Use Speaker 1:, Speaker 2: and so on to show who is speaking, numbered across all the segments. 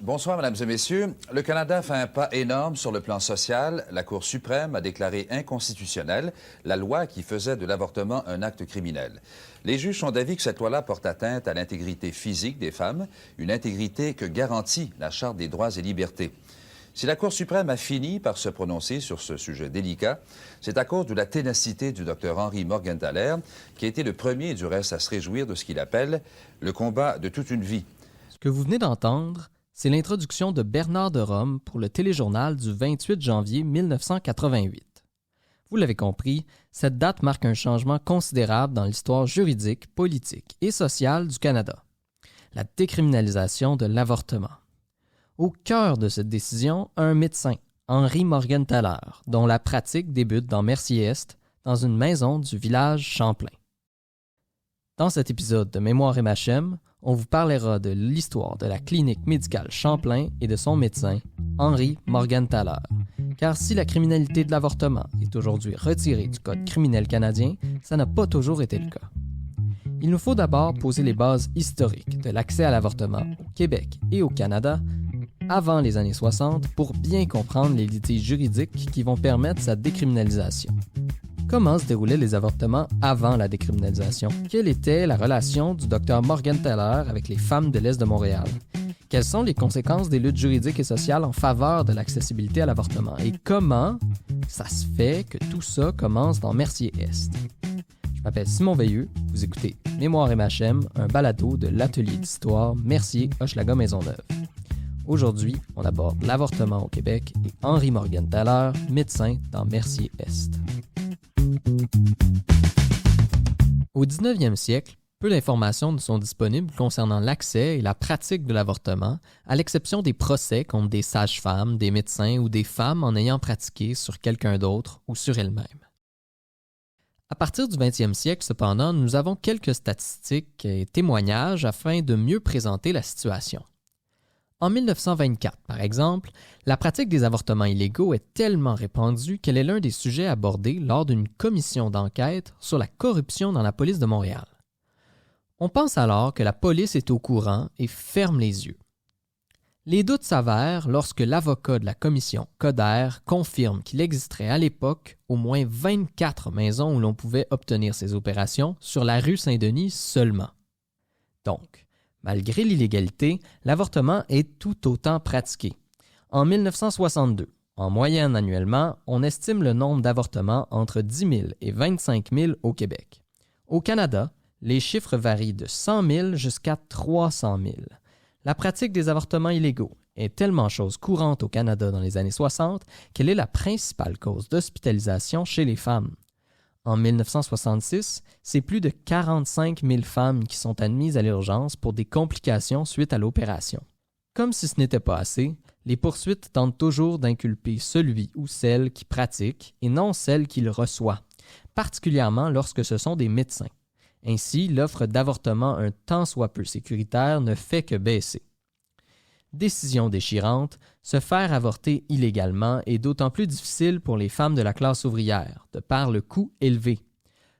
Speaker 1: Bonsoir, mesdames et messieurs. Le Canada fait un pas énorme sur le plan social. La Cour suprême a déclaré inconstitutionnelle la loi qui faisait de l'avortement un acte criminel. Les juges sont d'avis que cette loi-là porte atteinte à l'intégrité physique des femmes, une intégrité que garantit la Charte des droits et libertés. Si la Cour suprême a fini par se prononcer sur ce sujet délicat, c'est à cause de la ténacité du Dr Henry Morgentaler, qui a été le premier, du reste, à se réjouir de ce qu'il appelle le combat de toute une vie.
Speaker 2: Ce que vous venez d'entendre, c'est l'introduction de Bernard de Rome pour le téléjournal du 28 janvier 1988. Vous l'avez compris, cette date marque un changement considérable dans l'histoire juridique, politique et sociale du Canada. La décriminalisation de l'avortement. Au cœur de cette décision, un médecin, Henry Morgentaler, dont la pratique débute dans Mercier-Est, dans une maison du village Champlain. Dans cet épisode de Mémoire MHM, on vous parlera de l'histoire de la clinique médicale Champlain et de son médecin, Henry Morgentaler. Car si la criminalité de l'avortement est aujourd'hui retirée du Code criminel canadien, ça n'a pas toujours été le cas. Il nous faut d'abord poser les bases historiques de l'accès à l'avortement au Québec et au Canada avant les années 60 pour bien comprendre les litiges juridiques qui vont permettre sa décriminalisation. Comment se déroulaient les avortements avant la décriminalisation? Quelle était la relation du Dr Morgentaler avec les femmes de l'Est de Montréal? Quelles sont les conséquences des luttes juridiques et sociales en faveur de l'accessibilité à l'avortement? Et comment ça se fait que tout ça commence dans Mercier-Est? Je m'appelle Simon Veilleux, vous écoutez Mémoire MHM, un balado de l'atelier d'histoire Mercier-Hochelaga-Maisonneuve. Aujourd'hui, on aborde l'avortement au Québec et Henry Morgentaler, médecin dans Mercier-Est. Au 19e siècle, peu d'informations ne sont disponibles concernant l'accès et la pratique de l'avortement, à l'exception des procès contre des sages-femmes, des médecins ou des femmes en ayant pratiqué sur quelqu'un d'autre ou sur elles-mêmes. À partir du 20e siècle, cependant, nous avons quelques statistiques et témoignages afin de mieux présenter la situation. En 1924, par exemple, la pratique des avortements illégaux est tellement répandue qu'elle est l'un des sujets abordés lors d'une commission d'enquête sur la corruption dans la police de Montréal. On pense alors que la police est au courant et ferme les yeux. Les doutes s'avèrent lorsque l'avocat de la commission, Coder, confirme qu'il existerait à l'époque au moins 24 maisons où l'on pouvait obtenir ces opérations sur la rue Saint-Denis seulement. Donc, malgré l'illégalité, l'avortement est tout autant pratiqué. En 1962, en moyenne annuellement, on estime le nombre d'avortements entre 10 000 et 25 000 au Québec. Au Canada, les chiffres varient de 100 000 jusqu'à 300 000. La pratique des avortements illégaux est tellement chose courante au Canada dans les années 60 qu'elle est la principale cause d'hospitalisation chez les femmes. En 1966, c'est plus de 45 000 femmes qui sont admises à l'urgence pour des complications suite à l'opération. Comme si ce n'était pas assez, les poursuites tentent toujours d'inculper celui ou celle qui pratique et non celle qui le reçoit, particulièrement lorsque ce sont des médecins. Ainsi, l'offre d'avortement un tant soit peu sécuritaire ne fait que baisser. Décision déchirante, se faire avorter illégalement est d'autant plus difficile pour les femmes de la classe ouvrière, de par le coût élevé.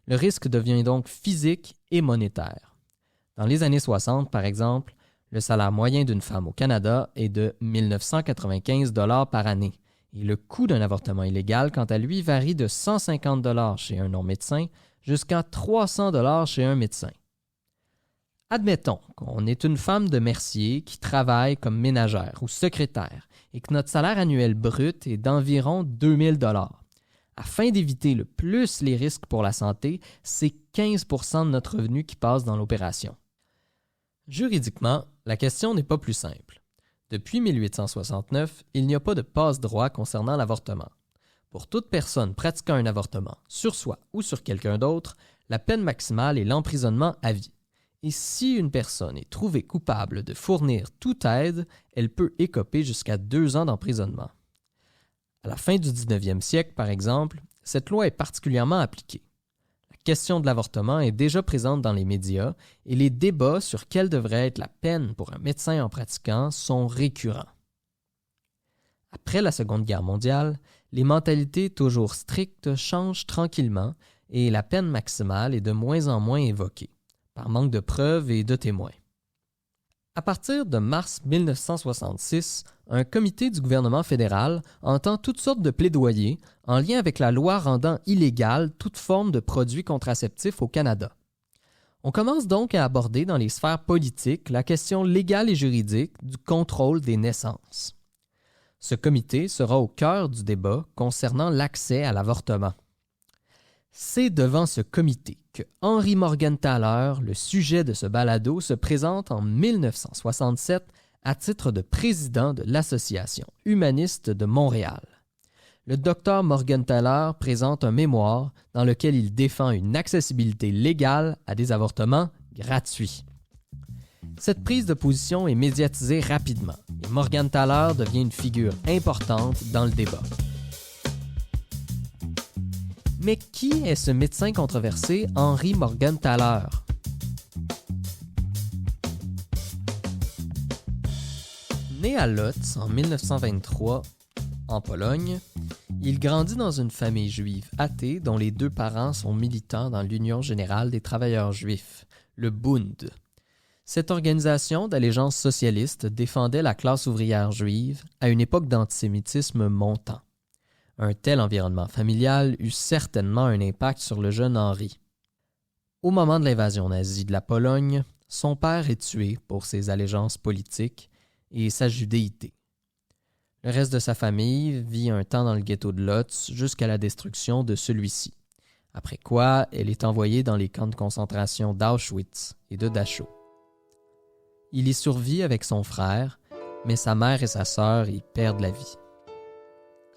Speaker 2: Le risque devient donc physique et monétaire. Dans les années 60, par exemple, le salaire moyen d'une femme au Canada est de 1 995 $ par année, et le coût d'un avortement illégal, quant à lui, varie de 150 $ chez un non-médecin jusqu'à 300 $ chez un médecin. Admettons qu'on est une femme de Mercier qui travaille comme ménagère ou secrétaire et que notre salaire annuel brut est d'environ 2 000 $. Afin d'éviter le plus les risques pour la santé, c'est 15 % de notre revenu qui passe dans l'opération. Juridiquement, la question n'est pas plus simple. Depuis 1869, il n'y a pas de passe-droit concernant l'avortement. Pour toute personne pratiquant un avortement, sur soi ou sur quelqu'un d'autre, la peine maximale est l'emprisonnement à vie. Et si une personne est trouvée coupable de fournir toute aide, elle peut écoper jusqu'à 2 ans d'emprisonnement. À la fin du 19e siècle, par exemple, cette loi est particulièrement appliquée. La question de l'avortement est déjà présente dans les médias et les débats sur quelle devrait être la peine pour un médecin en pratiquant sont récurrents. Après la Seconde Guerre mondiale, les mentalités toujours strictes changent tranquillement et la peine maximale est de moins en moins évoquée, par manque de preuves et de témoins. À partir de mars 1966, un comité du gouvernement fédéral entend toutes sortes de plaidoyers en lien avec la loi rendant illégale toute forme de produits contraceptifs au Canada. On commence donc à aborder dans les sphères politiques la question légale et juridique du contrôle des naissances. Ce comité sera au cœur du débat concernant l'accès à l'avortement. C'est devant ce comité que Henry Morgentaler, le sujet de ce balado, se présente en 1967 à titre de président de l'Association humaniste de Montréal. Le docteur Morgentaler présente un mémoire dans lequel il défend une accessibilité légale à des avortements gratuits. Cette prise de position est médiatisée rapidement et Morgentaler devient une figure importante dans le débat. Mais qui est ce médecin controversé, Henry Morgentaler? Né à Łódź en 1923, en Pologne, il grandit dans une famille juive athée dont les deux parents sont militants dans l'Union générale des travailleurs juifs, le Bund. Cette organisation d'allégeance socialiste défendait la classe ouvrière juive à une époque d'antisémitisme montant. Un tel environnement familial eut certainement un impact sur le jeune Henry. Au moment de l'invasion nazie de la Pologne, son père est tué pour ses allégeances politiques et sa judéité. Le reste de sa famille vit un temps dans le ghetto de Łódź jusqu'à la destruction de celui-ci, après quoi elle est envoyée dans les camps de concentration d'Auschwitz et de Dachau. Il y survit avec son frère, mais sa mère et sa sœur y perdent la vie.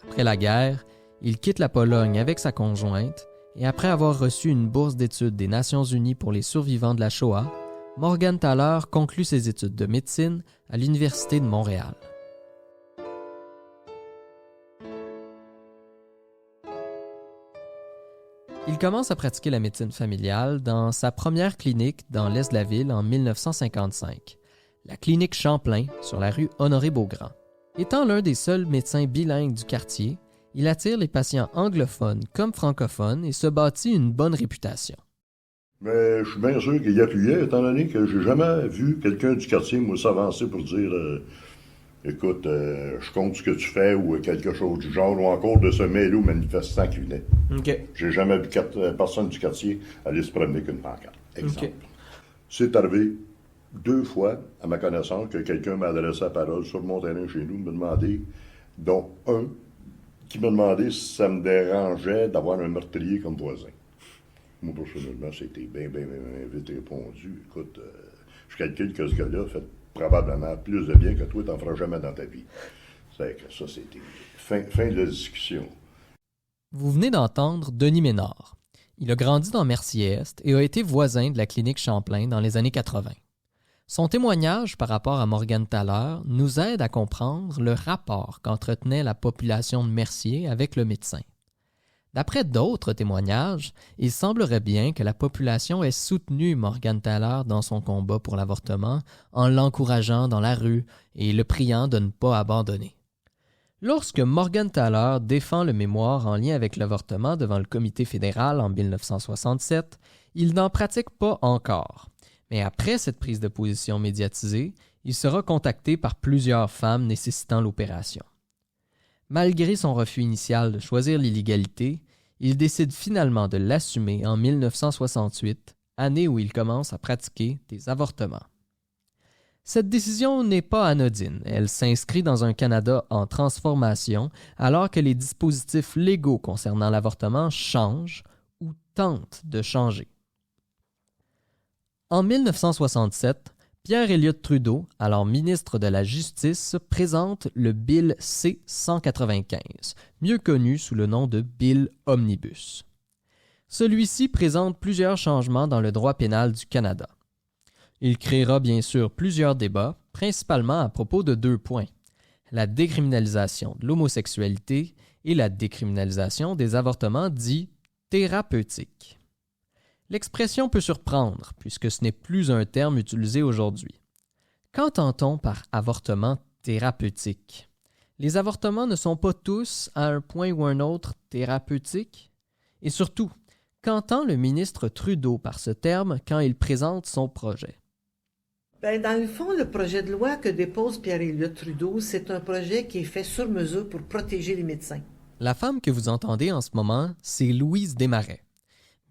Speaker 2: Après la guerre, il quitte la Pologne avec sa conjointe et après avoir reçu une bourse d'études des Nations Unies pour les survivants de la Shoah, Morgentaler conclut ses études de médecine à l'Université de Montréal. Il commence à pratiquer la médecine familiale dans sa première clinique dans l'est de la ville en 1955, la clinique Champlain sur la rue Honoré-Beaugrand. Étant l'un des seuls médecins bilingues du quartier, il attire les patients anglophones comme francophones et se bâtit une bonne réputation.
Speaker 3: Mais je suis bien sûr qu'il y appuyait, étant donné que j'ai jamais vu quelqu'un du quartier, moi, s'avancer pour dire écoute, je compte ce que tu fais ou quelque chose du genre, ou encore de se mêler aux manifestants qui venaient.
Speaker 2: Okay.
Speaker 3: J'ai jamais vu personne du quartier aller se promener qu'une pancarte. Exemple.
Speaker 2: Okay.
Speaker 3: C'est arrivé 2 fois, à ma connaissance, que quelqu'un m'a adressé la parole sur mon terrain chez nous, me demandait, dont un qui me demandait si ça me dérangeait d'avoir un meurtrier comme voisin. Moi, personnellement, c'était bien vite répondu. Écoute, je calcule que ce gars-là fait probablement plus de bien que toi, t'en feras jamais dans ta vie. C'est que ça, c'était fin de la discussion.
Speaker 2: Vous venez d'entendre Denis Ménard. Il a grandi dans Mercier-Est et a été voisin de la clinique Champlain dans les années 80. Son témoignage par rapport à Morgentaler nous aide à comprendre le rapport qu'entretenait la population de Mercier avec le médecin. D'après d'autres témoignages, il semblerait bien que la population ait soutenu Morgentaler dans son combat pour l'avortement en l'encourageant dans la rue et le priant de ne pas abandonner. Lorsque Morgentaler défend le mémoire en lien avec l'avortement devant le comité fédéral en 1967, il n'en pratique pas encore. Mais après cette prise de position médiatisée, il sera contacté par plusieurs femmes nécessitant l'opération. Malgré son refus initial de choisir l'illégalité, il décide finalement de l'assumer en 1968, année où il commence à pratiquer des avortements. Cette décision n'est pas anodine, elle s'inscrit dans un Canada en transformation alors que les dispositifs légaux concernant l'avortement changent ou tentent de changer. En 1967, Pierre Elliott Trudeau, alors ministre de la Justice, présente le Bill C-195, mieux connu sous le nom de Bill Omnibus. Celui-ci présente plusieurs changements dans le droit pénal du Canada. Il créera bien sûr plusieurs débats, principalement à propos de 2 points, la décriminalisation de l'homosexualité et la décriminalisation des avortements dits thérapeutiques. L'expression peut surprendre, puisque ce n'est plus un terme utilisé aujourd'hui. Qu'entend-on par avortement thérapeutique? Les avortements ne sont pas tous, à un point ou un autre, thérapeutiques? Et surtout, qu'entend le ministre Trudeau par ce terme quand il présente son projet?
Speaker 4: Ben, dans le fond, le projet de loi que dépose Pierre-Éliott Trudeau, c'est un projet qui est fait sur mesure pour protéger les médecins.
Speaker 2: La femme que vous entendez en ce moment, c'est Louise Desmarais.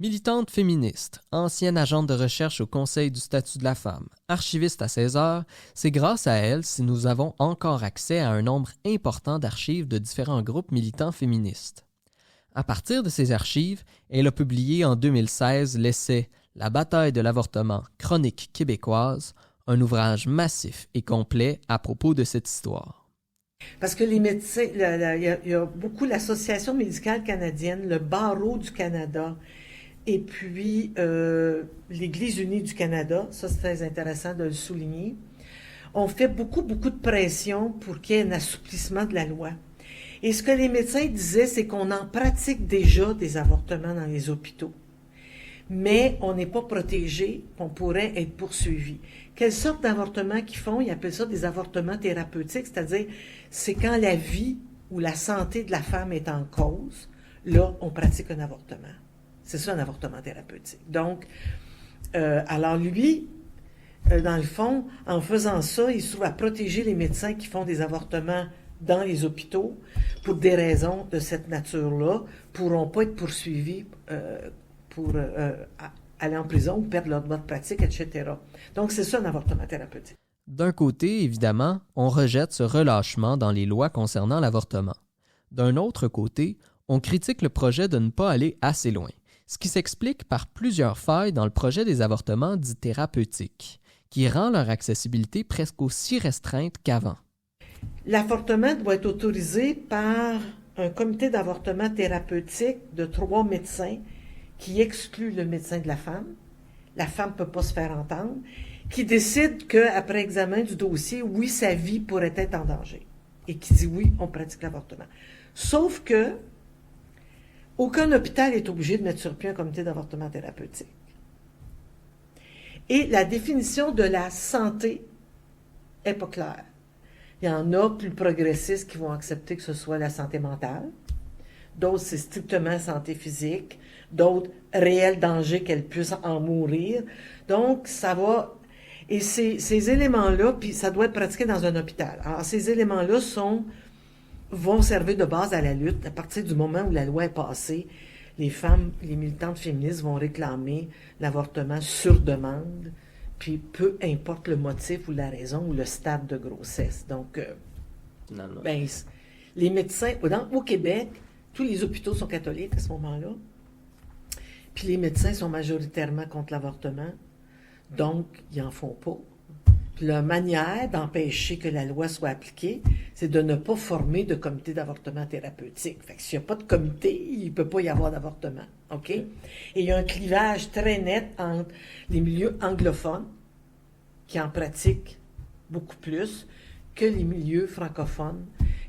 Speaker 2: Militante féministe, ancienne agente de recherche au Conseil du statut de la femme, archiviste à César, c'est grâce à elle si nous avons encore accès à un nombre important d'archives de différents groupes militants féministes. À partir de ces archives, elle a publié en 2016 l'essai « La bataille de l'avortement, chronique québécoise », un ouvrage massif et complet à propos de cette histoire.
Speaker 4: Parce que les médecins, il y a beaucoup l'Association médicale canadienne, le Barreau du Canada, et puis l'Église unie du Canada, ça c'est très intéressant de le souligner, ont fait beaucoup de pression pour qu'il y ait un assouplissement de la loi. Et ce que les médecins disaient, c'est qu'on en pratique déjà des avortements dans les hôpitaux. Mais on n'est pas protégé, on pourrait être poursuivi. Quelle sorte d'avortements qu'ils font? Ils appellent ça des avortements thérapeutiques, c'est-à-dire c'est quand la vie ou la santé de la femme est en cause, là, on pratique un avortement. C'est ça, un avortement thérapeutique. Donc, alors lui, dans le fond, en faisant ça, il se trouve à protéger les médecins qui font des avortements dans les hôpitaux pour des raisons de cette nature-là, pourront pas être poursuivis pour aller en prison ou perdre leur droit de pratique, etc. Donc, c'est ça un avortement thérapeutique.
Speaker 2: D'un côté, évidemment, on rejette ce relâchement dans les lois concernant l'avortement. D'un autre côté, on critique le projet de ne pas aller assez loin, ce qui s'explique par plusieurs failles dans le projet des avortements dits thérapeutiques, qui rend leur accessibilité presque aussi restreinte qu'avant.
Speaker 4: L'avortement doit être autorisé par un comité d'avortement thérapeutique de 3 médecins qui exclut le médecin de la femme. La femme ne peut pas se faire entendre, qui décide qu'après examen du dossier, oui, sa vie pourrait être en danger. Et qui dit oui, on pratique l'avortement. Sauf que aucun hôpital est obligé de mettre sur pied un comité d'avortement thérapeutique. Et la définition de la santé n'est pas claire. Il y en a plus progressistes qui vont accepter que ce soit la santé mentale. D'autres, c'est strictement santé physique. D'autres, réel danger qu'elle puisse en mourir. Donc, ça va... Et ces éléments-là, puis ça doit être pratiqué dans un hôpital. Alors, ces éléments-là vont servir de base à la lutte. À partir du moment où la loi est passée, les femmes, les militantes féministes vont réclamer l'avortement sur demande, puis peu importe le motif ou la raison ou le stade de grossesse. Donc, ben, les médecins, au Québec, tous les hôpitaux sont catholiques à ce moment-là, puis les médecins sont majoritairement contre l'avortement, donc ils n'en font pas. Puis la manière d'empêcher que la loi soit appliquée, c'est de ne pas former de comité d'avortement thérapeutique. Fait que s'il n'y a pas de comité, il ne peut pas y avoir d'avortement. OK? Et il y a un clivage très net entre les milieux anglophones, qui en pratiquent beaucoup plus, que les milieux francophones,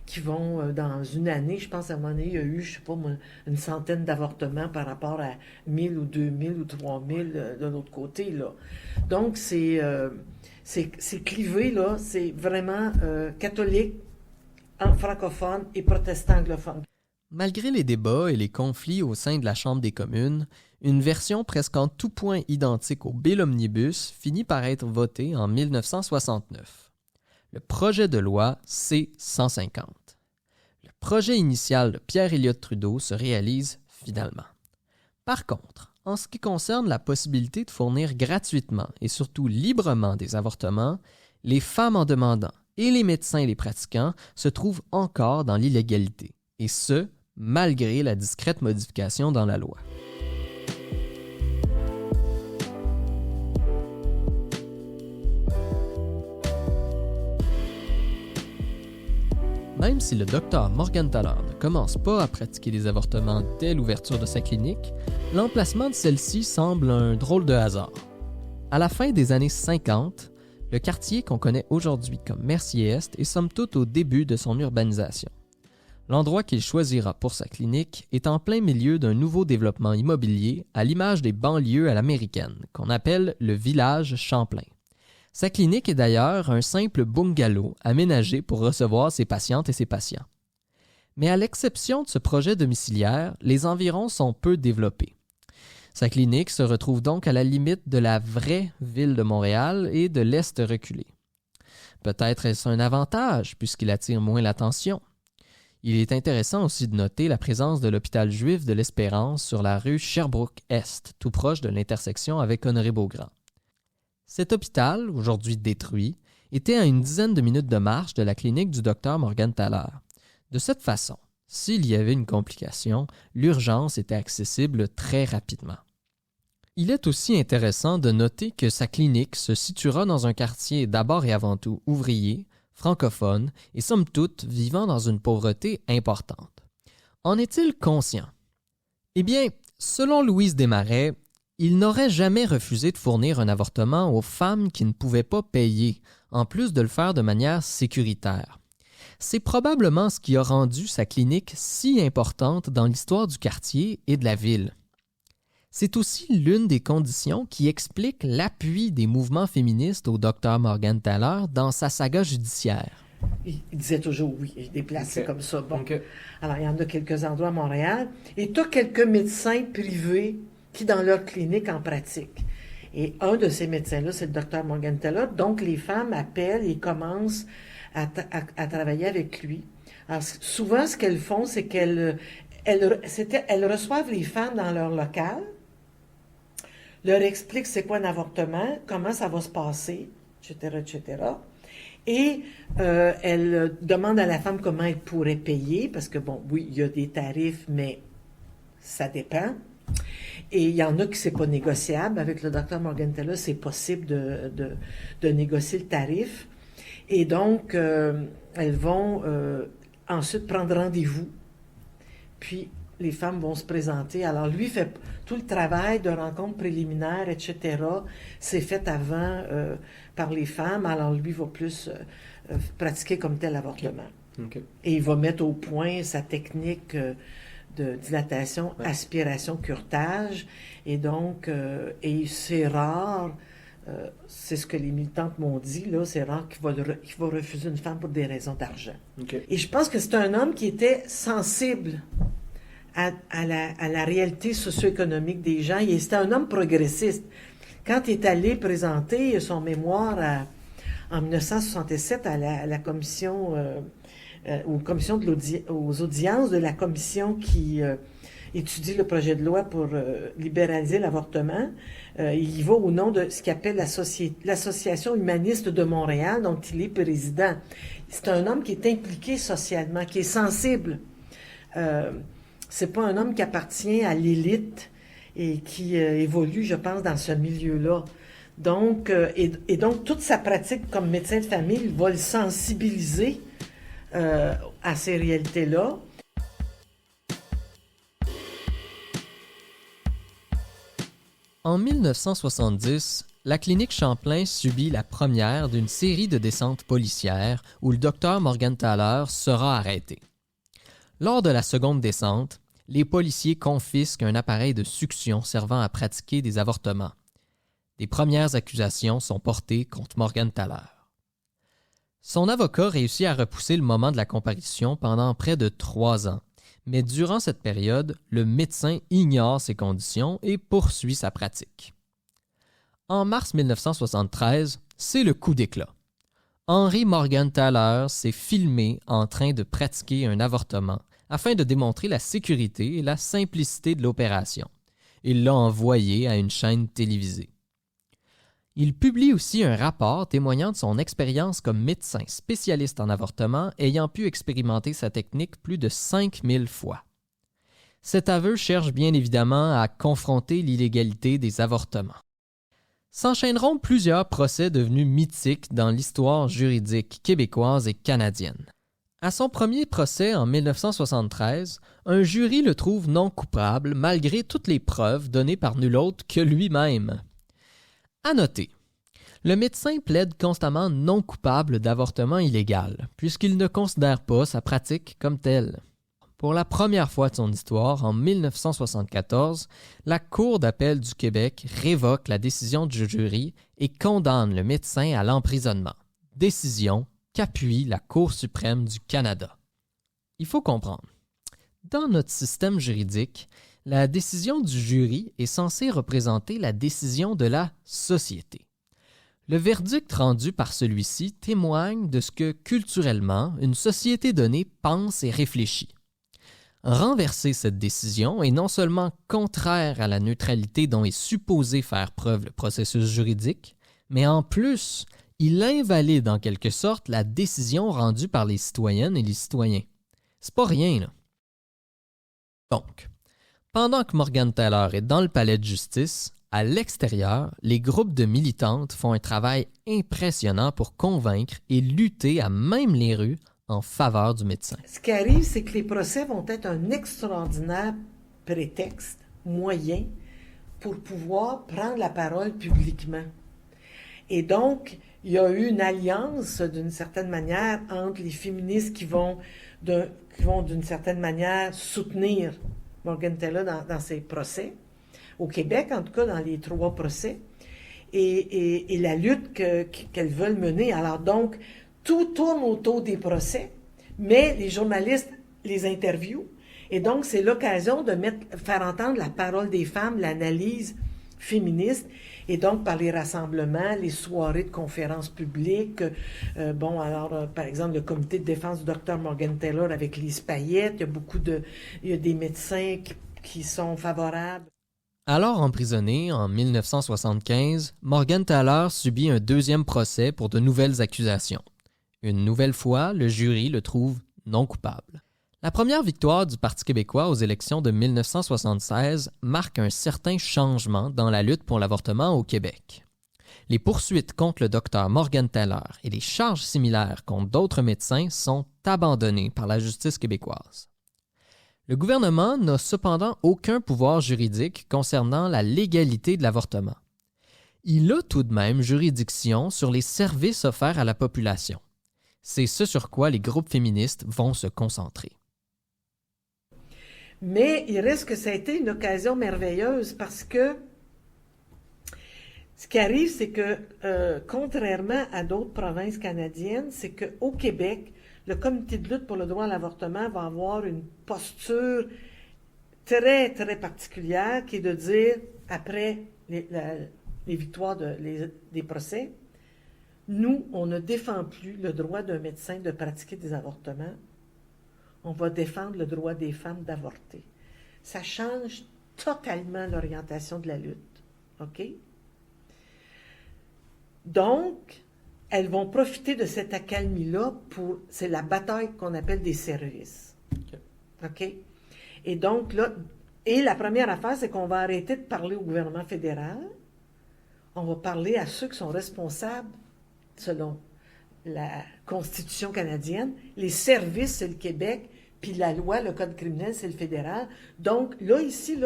Speaker 4: qui vont, dans une année, je pense à un moment donné, il y a eu, je sais pas moi, une centaine d'avortements par rapport à 1000 ou 2000 ou 3000 de l'autre côté, là. Donc, c'est clivé, là, c'est vraiment catholique, francophone et protestant anglophone.
Speaker 2: Malgré les débats et les conflits au sein de la Chambre des communes, une version presque en tout point identique au Bill Omnibus finit par être votée en 1969. Le projet de loi C-150. Le projet initial de Pierre-Éliott Trudeau se réalise finalement. Par contre, en ce qui concerne la possibilité de fournir gratuitement et surtout librement des avortements, les femmes en demandant et les médecins et les pratiquants se trouvent encore dans l'illégalité, et ce, malgré la discrète modification dans la loi. Même si le docteur Morgentaler ne commence pas à pratiquer des avortements dès l'ouverture de sa clinique, l'emplacement de celle-ci semble un drôle de hasard. À la fin des années 50, le quartier qu'on connaît aujourd'hui comme Mercier-Est est somme toute au début de son urbanisation. L'endroit qu'il choisira pour sa clinique est en plein milieu d'un nouveau développement immobilier à l'image des banlieues à l'américaine, qu'on appelle le village Champlain. Sa clinique est d'ailleurs un simple bungalow aménagé pour recevoir ses patientes et ses patients. Mais à l'exception de ce projet domiciliaire, les environs sont peu développés. Sa clinique se retrouve donc à la limite de la vraie ville de Montréal et de l'Est reculé. Peut-être est-ce un avantage puisqu'il attire moins l'attention. Il est intéressant aussi de noter la présence de l'hôpital juif de l'Espérance sur la rue Sherbrooke-Est, tout proche de l'intersection avec Honoré-Beaugrand. Cet hôpital, aujourd'hui détruit, était à une dizaine de minutes de marche de la clinique du Dr Morgenthaler. De cette façon, s'il y avait une complication, l'urgence était accessible très rapidement. Il est aussi intéressant de noter que sa clinique se situera dans un quartier d'abord et avant tout ouvrier, francophone et somme toute vivant dans une pauvreté importante. En est-il conscient? Eh bien, selon Louise Desmarais, il n'aurait jamais refusé de fournir un avortement aux femmes qui ne pouvaient pas payer, en plus de le faire de manière sécuritaire. C'est probablement ce qui a rendu sa clinique si importante dans l'histoire du quartier et de la ville. C'est aussi l'une des conditions qui explique l'appui des mouvements féministes au Dr Morgenthaler dans sa saga judiciaire.
Speaker 4: Il disait toujours oui, il déplaçait comme ça. Bon.
Speaker 2: Okay.
Speaker 4: Alors, il y en a quelques endroits à Montréal. Et tu as quelques médecins privés qui, dans leur clinique, en pratiquent. Et un de ces médecins-là, c'est le Dr Morgenthaler. Donc, les femmes appellent et commencent à travailler avec lui. Alors, souvent, ce qu'elles font, c'est qu'elles reçoivent les femmes dans leur local, leur expliquent c'est quoi un avortement, comment ça va se passer, etc., etc. Et elles demandent à la femme comment elle pourrait payer, parce que, bon, oui, il y a des tarifs, mais ça dépend. Et il y en a qui c'est pas négociable. Avec le Dr Morgenthaler, c'est possible de négocier le tarif. Et donc, elles vont ensuite prendre rendez-vous. Puis, les femmes vont se présenter. Alors, lui fait tout le travail de rencontre préliminaire, etc. C'est fait avant par les femmes. Alors, lui va plus pratiquer comme tel avortement.
Speaker 2: Okay.
Speaker 4: Et il va mettre au point sa technique de dilatation, aspiration, curetage. Et donc, et c'est rare, c'est ce que les militantes m'ont dit, là, c'est rare qu'il va refuser une femme pour des raisons d'argent.
Speaker 2: Okay.
Speaker 4: Et je pense que c'est un homme qui était sensible à la réalité socio-économique des gens. Et c'était un homme progressiste. Quand il est allé présenter son mémoire en 1967 à la commission, aux audiences de la commission qui étudie le projet de loi pour libéraliser l'avortement, il y va au nom de ce qu'il appelle l'Association humaniste de Montréal, dont il est président. C'est un homme qui est impliqué socialement, qui est sensible. C'est pas un homme qui appartient à l'élite et qui évolue, je pense, dans ce milieu-là. Donc, et donc, toute sa pratique comme médecin de famille va le sensibiliser à ces réalités-là.
Speaker 2: En 1970, la clinique Champlain subit la première d'une série de descentes policières où le Dr Morgenthaler sera arrêté. Lors de la seconde descente, les policiers confisquent un appareil de succion servant à pratiquer des avortements. Des premières accusations sont portées contre Morgenthaler. Son avocat réussit à repousser le moment de la comparution pendant près de 3 ans, mais durant cette période, le médecin ignore ses conditions et poursuit sa pratique. En mars 1973, c'est le coup d'éclat. Henry Morgenthaler s'est filmé en train de pratiquer un avortement afin de démontrer la sécurité et la simplicité de l'opération. Il l'a envoyé à une chaîne télévisée. Il publie aussi un rapport témoignant de son expérience comme médecin spécialiste en avortement ayant pu expérimenter sa technique plus de 5000 fois. Cet aveu cherche bien évidemment à confronter l'illégalité des avortements. S'enchaîneront plusieurs procès devenus mythiques dans l'histoire juridique québécoise et canadienne. À son premier procès en 1973, un jury le trouve non coupable malgré toutes les preuves données par nul autre que lui-même. À noter, le médecin plaide constamment non coupable d'avortement illégal, puisqu'il ne considère pas sa pratique comme telle. Pour la première fois de son histoire, en 1974, la Cour d'appel du Québec révoque la décision du jury et condamne le médecin à l'emprisonnement. Décision qu'appuie la Cour suprême du Canada. Il faut comprendre, dans notre système juridique, La décision du jury est censée représenter la décision de la société. Le verdict rendu par celui-ci témoigne de ce que, culturellement, une société donnée pense et réfléchit. Renverser cette décision est non seulement contraire à la neutralité dont est supposé faire preuve le processus juridique, mais en plus, il invalide en quelque sorte la décision rendue par les citoyennes et les citoyens. C'est pas rien, là. Donc, pendant que Morgan Taylor est dans le palais de justice, à l'extérieur, les groupes de militantes font un travail impressionnant pour convaincre et lutter à même les rues en faveur du médecin.
Speaker 4: Ce qui arrive, c'est que les procès vont être un extraordinaire prétexte, moyen, pour pouvoir prendre la parole publiquement. Et donc, il y a eu une alliance, d'une certaine manière, entre les féministes qui vont d'une certaine manière, soutenir Morgan Taylor dans ses procès, au Québec, en tout cas, dans les 3 procès, et la lutte qu'elles veulent mener. Alors donc, tout tourne autour des procès, mais les journalistes les interviewent, et donc c'est l'occasion de faire entendre la parole des femmes, l'analyse féministe, et donc par les rassemblements, les soirées de conférences publiques, par exemple, le comité de défense du docteur Morgan Taylor avec Lise Payette, il y a des médecins qui sont favorables.
Speaker 2: Alors emprisonné en 1975, Morgan Taylor subit un 2e procès pour de nouvelles accusations. Une nouvelle fois, le jury le trouve non coupable. La première victoire du Parti québécois aux élections de 1976 marque un certain changement dans la lutte pour l'avortement au Québec. Les poursuites contre le docteur Morgan Taylor et les charges similaires contre d'autres médecins sont abandonnées par la justice québécoise. Le gouvernement n'a cependant aucun pouvoir juridique concernant la légalité de l'avortement. Il a tout de même juridiction sur les services offerts à la population. C'est ce sur quoi les groupes féministes vont se concentrer.
Speaker 4: Mais il reste que ça a été une occasion merveilleuse parce que ce qui arrive, c'est que, contrairement à d'autres provinces canadiennes, c'est qu'au Québec, le comité de lutte pour le droit à l'avortement va avoir une posture très, très particulière qui est de dire, après les victoires des procès, nous, on ne défend plus le droit d'un médecin de pratiquer des avortements. On va défendre le droit des femmes d'avorter. Ça change totalement l'orientation de la lutte. OK? Donc, elles vont profiter de cette accalmie-là c'est la bataille qu'on appelle des services. OK? Et donc, là, la première affaire, c'est qu'on va arrêter de parler au gouvernement fédéral. On va parler à ceux qui sont responsables, selon la Constitution canadienne. Les services, c'est le Québec, puis la loi, le Code criminel, c'est le fédéral. Donc, là, ici,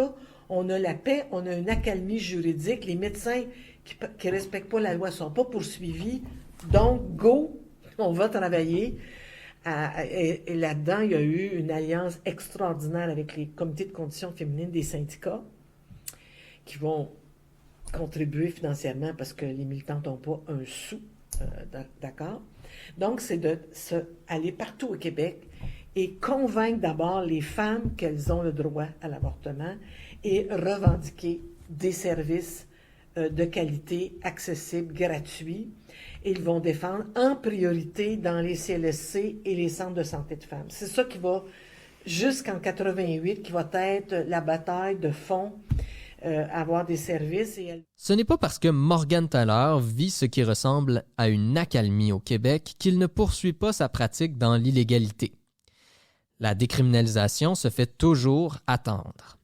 Speaker 4: on a la paix, on a une accalmie juridique. Les médecins qui ne respectent pas la loi ne sont pas poursuivis. Donc, go, on va travailler. Et là-dedans, il y a eu une alliance extraordinaire avec les comités de conditions féminines des syndicats qui vont contribuer financièrement parce que les militantes n'ont pas un sou, d'accord? Donc, c'est aller partout au Québec et convaincre d'abord les femmes qu'elles ont le droit à l'avortement et revendiquer des services de qualité, accessibles, gratuits. Et ils vont défendre en priorité dans les CLSC et les centres de santé de femmes. C'est ça qui va, jusqu'en 88, qui va être la bataille de fond, avoir des services.
Speaker 2: Ce n'est pas parce que Morgan Taylor vit ce qui ressemble à une accalmie au Québec qu'il ne poursuit pas sa pratique dans l'illégalité. La décriminalisation se fait toujours attendre.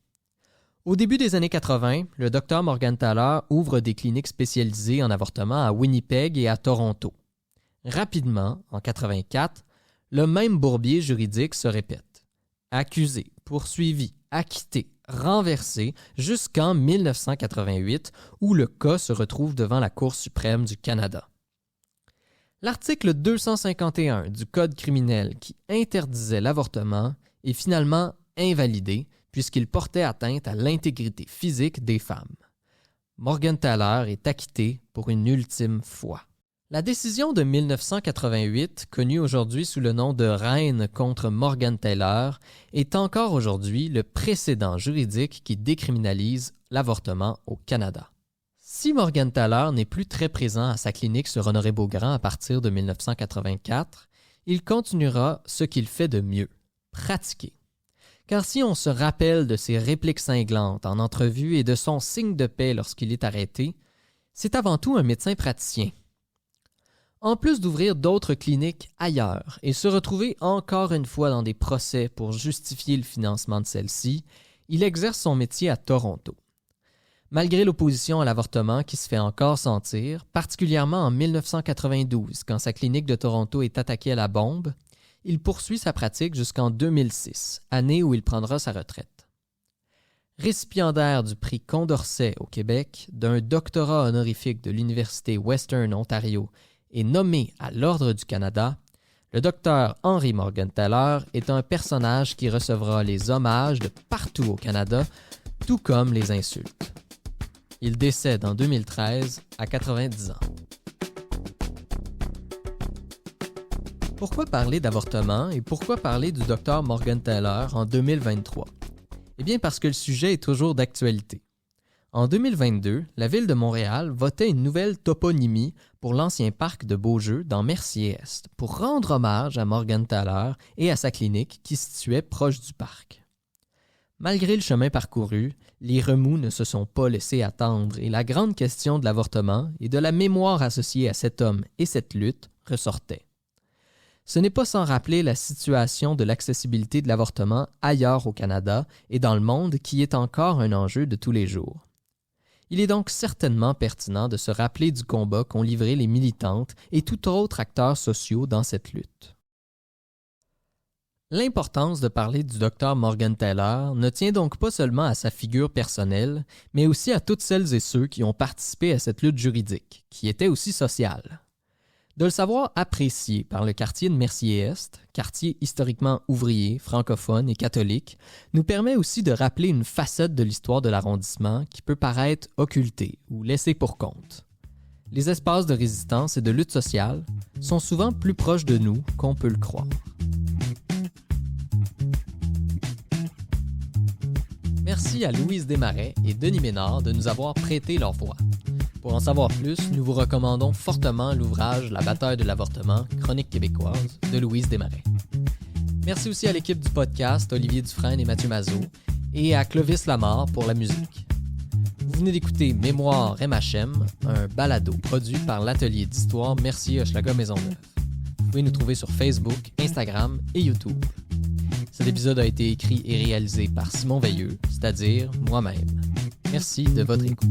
Speaker 2: Au début des années 80, le docteur Morgan Taylor ouvre des cliniques spécialisées en avortement à Winnipeg et à Toronto. Rapidement, en 84, le même bourbier juridique se répète. Accusé, poursuivi, acquitté, renversé, jusqu'en 1988, où le cas se retrouve devant la Cour suprême du Canada. L'article 251 du Code criminel qui interdisait l'avortement est finalement invalidé puisqu'il portait atteinte à l'intégrité physique des femmes. Morgan Taylor est acquitté pour une ultime fois. La décision de 1988, connue aujourd'hui sous le nom de Reine contre Morgentaler, est encore aujourd'hui le précédent juridique qui décriminalise l'avortement au Canada. Si Morgentaler n'est plus très présent à sa clinique sur Honoré-Beaugrand à partir de 1984, il continuera ce qu'il fait de mieux, pratiquer. Car si on se rappelle de ses répliques cinglantes en entrevue et de son signe de paix lorsqu'il est arrêté, c'est avant tout un médecin praticien. En plus d'ouvrir d'autres cliniques ailleurs et se retrouver encore une fois dans des procès pour justifier le financement de celles-ci, il exerce son métier à Toronto. Malgré l'opposition à l'avortement qui se fait encore sentir, particulièrement en 1992 quand sa clinique de Toronto est attaquée à la bombe, il poursuit sa pratique jusqu'en 2006, année où il prendra sa retraite. Récipiendaire du prix Condorcet au Québec, d'un doctorat honorifique de l'Université Western Ontario et nommé à l'Ordre du Canada, le docteur Henry Morgentaler est un personnage qui recevra les hommages de partout au Canada, tout comme les insultes. Il décède en 2013 à 90 ans. Pourquoi parler d'avortement et pourquoi parler du docteur Morgentaler en 2023? Eh bien parce que le sujet est toujours d'actualité. En 2022, la Ville de Montréal votait une nouvelle toponymie pour l'ancien parc de Beaujeu dans Mercier-Est pour rendre hommage à Morgentaler et à sa clinique qui se situait proche du parc. Malgré le chemin parcouru, les remous ne se sont pas laissés attendre et la grande question de l'avortement et de la mémoire associée à cet homme et cette lutte ressortait. Ce n'est pas sans rappeler la situation de l'accessibilité de l'avortement ailleurs au Canada et dans le monde qui est encore un enjeu de tous les jours. Il est donc certainement pertinent de se rappeler du combat qu'ont livré les militantes et tout autres acteurs sociaux dans cette lutte. L'importance de parler du Dr Morgentaler ne tient donc pas seulement à sa figure personnelle, mais aussi à toutes celles et ceux qui ont participé à cette lutte juridique, qui était aussi sociale. De le savoir apprécié par le quartier de Mercier-Est, quartier historiquement ouvrier, francophone et catholique, nous permet aussi de rappeler une facette de l'histoire de l'arrondissement qui peut paraître occultée ou laissée pour compte. Les espaces de résistance et de lutte sociale sont souvent plus proches de nous qu'on peut le croire. Merci à Louise Desmarais et Denis Ménard de nous avoir prêté leur voix. Pour en savoir plus, nous vous recommandons fortement l'ouvrage « La bataille de l'avortement, chronique québécoise » de Louise Desmarais. Merci aussi à l'équipe du podcast, Olivier Dufresne et Mathieu Mazot, et à Clovis Lamarre pour la musique. Vous venez d'écouter Mémoire MHM, un balado produit par l'Atelier d'histoire Mercier-Hochelaga Maisonneuve. Vous pouvez nous trouver sur Facebook, Instagram et YouTube. Cet épisode a été écrit et réalisé par Simon Veilleux, c'est-à-dire moi-même. Merci de votre écoute.